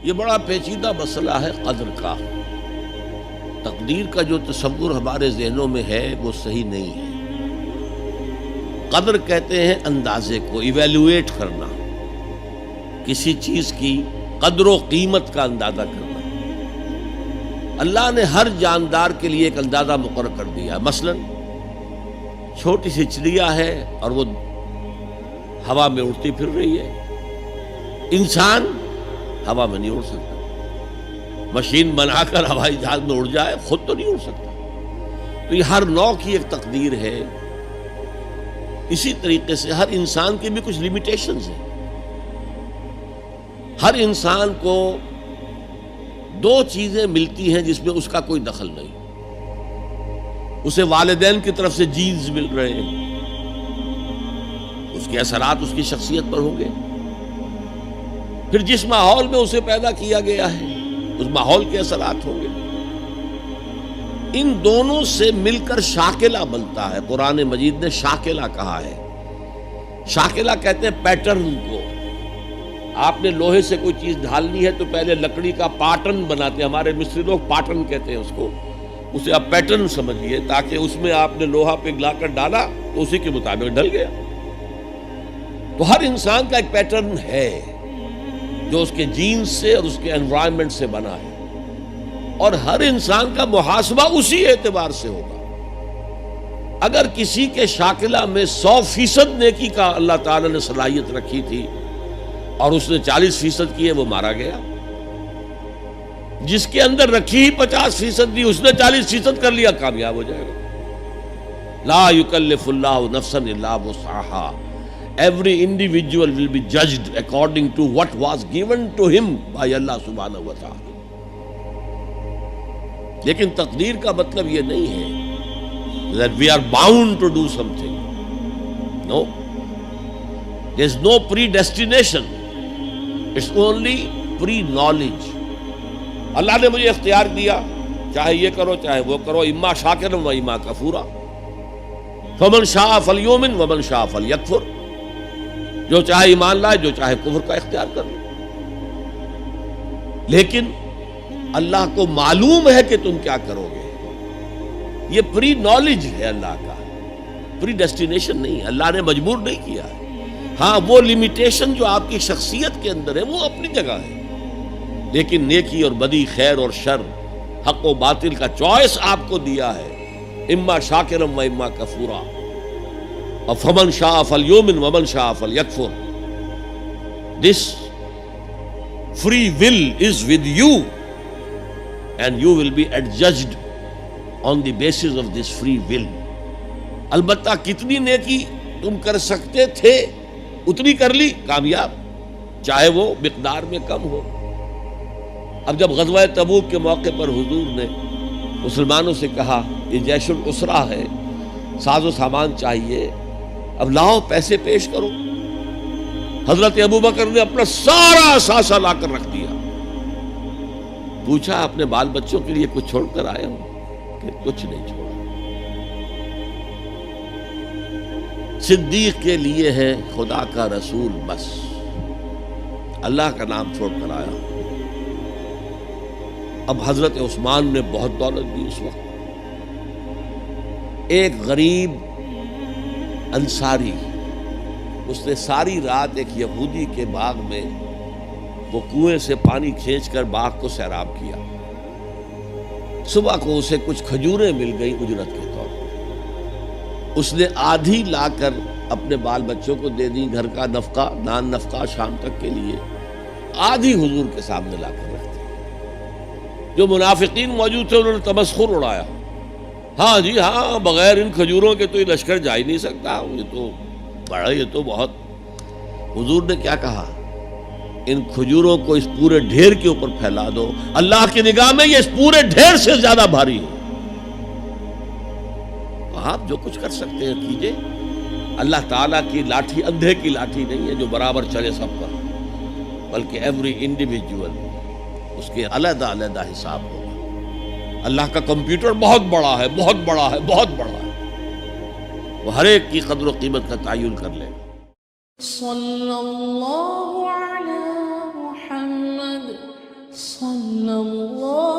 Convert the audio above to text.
یہ بڑا پیچیدہ مسئلہ ہے قدر کا. تقدیر کا جو تصور ہمارے ذہنوں میں ہے وہ صحیح نہیں ہے. قدر کہتے ہیں اندازے کو، ایویلویٹ کرنا، کسی چیز کی قدر و قیمت کا اندازہ کرنا. اللہ نے ہر جاندار کے لیے ایک اندازہ مقرر کر دیا. مثلا چھوٹی سی چڑیا ہے اور وہ ہوا میں اڑتی پھر رہی ہے. انسان ہوا میں نہیں اڑ سکتا. مشین بنا کر ہوائی جہاز میں اڑ جائے، خود تو نہیں اڑ سکتا. تو یہ ہر نوع کی ایک تقدیر ہے. اسی طریقے سے ہر انسان کی بھی کچھ لیمیٹیشنز ہیں. ہر انسان کو دو چیزیں ملتی ہیں جس میں اس کا کوئی دخل نہیں. اسے والدین کی طرف سے جینز مل رہے ہیں، اس کے اثرات اس کی شخصیت پر ہوں گے. پھر جس ماحول میں اسے پیدا کیا گیا ہے اس ماحول کے اثرات ہوں گے. ان دونوں سے مل کر شاکلہ بنتا ہے. قرآن مجید نے شاکلہ کہا ہے. شاکلہ کہتے ہیں پیٹرن کو. آپ نے لوہے سے کوئی چیز ڈھالنی ہے تو پہلے لکڑی کا پاٹرن بناتے ہیں. ہمارے مصری لوگ پاٹرن کہتے ہیں اس کو. اسے آپ پیٹرن سمجھیے تاکہ اس میں آپ نے لوہا پگھلا کر ڈالا تو اسی کے مطابق ڈھل گیا. تو ہر انسان کا ایک پیٹرن ہے جو اس کے جینز سے اور اس کے انوائرمنٹ سے بنا ہے، اور ہر انسان کا محاسبہ اسی اعتبار سے ہوگا. اگر کسی کے شاکلہ میں 100% نیکی کا اللہ تعالیٰ نے صلاحیت رکھی تھی اور اس نے 40% کی ہے، وہ مارا گیا. جس کے اندر رکھی ہی 50% دی، اس نے 40% کر لیا، کامیاب ہو جائے گا. لا یکلف اللہ نفسا الا وسعها. Every individual will be judged according to what was given to him by Allah subhanahu wa ta'ala. لیکن تقدیر کا مطلب یہ نہیں ہے that we are bound to do something. No. There is no predestination. It's only pre-knowledge. اللہ نے مجھے اختیار دیا، چاہے یہ کرو چاہے وہ کرو، اما شاکرا و اما کفورا. فمن شاء فلیؤمن ومن شاء فلیکفر. جو چاہے ایمان لائے، جو چاہے کفر کا اختیار کر لے. لیکن اللہ کو معلوم ہے کہ تم کیا کرو گے. یہ پری نالج ہے اللہ کا، پری ڈیسٹینیشن نہیں. اللہ نے مجبور نہیں کیا ہے. ہاں وہ لمیٹیشن جو آپ کی شخصیت کے اندر ہے وہ اپنی جگہ ہے، لیکن نیکی اور بدی، خیر اور شر، حق و باطل کا چوائس آپ کو دیا ہے. اما شاکرا و اما کفورا. فمن شاء فلیؤمن ومن شاء فلیکفر. This free will is with you and you will be adjudged on the basis of this free will. البتہ کتنی نیکی تم کر سکتے تھے اتنی کر لی، کامیاب، چاہے وہ مقدار میں کم ہو. اب جب غزوہ تبوک کے موقع پر حضور نے مسلمانوں سے کہا یہ جیش العسرہ ہے، ساز و سامان چاہیے، اب لاؤ پیسے پیش کرو. حضرت ابوبکر نے اپنا سارا اثاثہ لا کر رکھ دیا. پوچھا اپنے بال بچوں کے لیے کچھ چھوڑ کر آئے ہو؟ کہ کچھ نہیں چھوڑا. صدیق کے لیے ہے خدا کا رسول، بس اللہ کا نام چھوڑ کر آیا. اب حضرت عثمان نے بہت دولت دی اس وقت. ایک غریب انصاری، اس نے ساری رات ایک یہودی کے باغ میں وہ کنویں سے پانی کھینچ کر باغ کو سیراب کیا. صبح کو اسے کچھ کھجوریں مل گئی اجرت کے طور پر. اس نے آدھی لا کر اپنے بال بچوں کو دے دی، گھر کا نفقہ، نان نفقہ شام تک کے لیے. آدھی حضور کے سامنے لا کر رکھ دی. جو منافقین موجود تھے انہوں نے تمسخر اڑایا. ہاں جی ہاں، بغیر ان کھجوروں کے تو یہ لشکر جا ہی نہیں سکتا، یہ تو بہت. حضور نے کیا کہا؟ ان کھجوروں کو اس پورے ڈھیر کے اوپر پھیلا دو، اللہ کی نگاہ میں یہ اس پورے ڈھیر سے زیادہ بھاری ہے. آپ جو کچھ کر سکتے ہیں کیجئے. اللہ تعالیٰ کی لاٹھی اندھے کی لاٹھی نہیں ہے جو برابر چلے سب پر، بلکہ ایوری انڈیویجول اس کے علیحدہ علیحدہ حساب ہوگا. اللہ کا کمپیوٹر بہت بڑا ہے، بہت بڑا ہے، بہت بڑا ہے. وہ ہر ایک کی قدر و قیمت کا تعین کر لے. صلی اللہ علی محمد صلی اللہ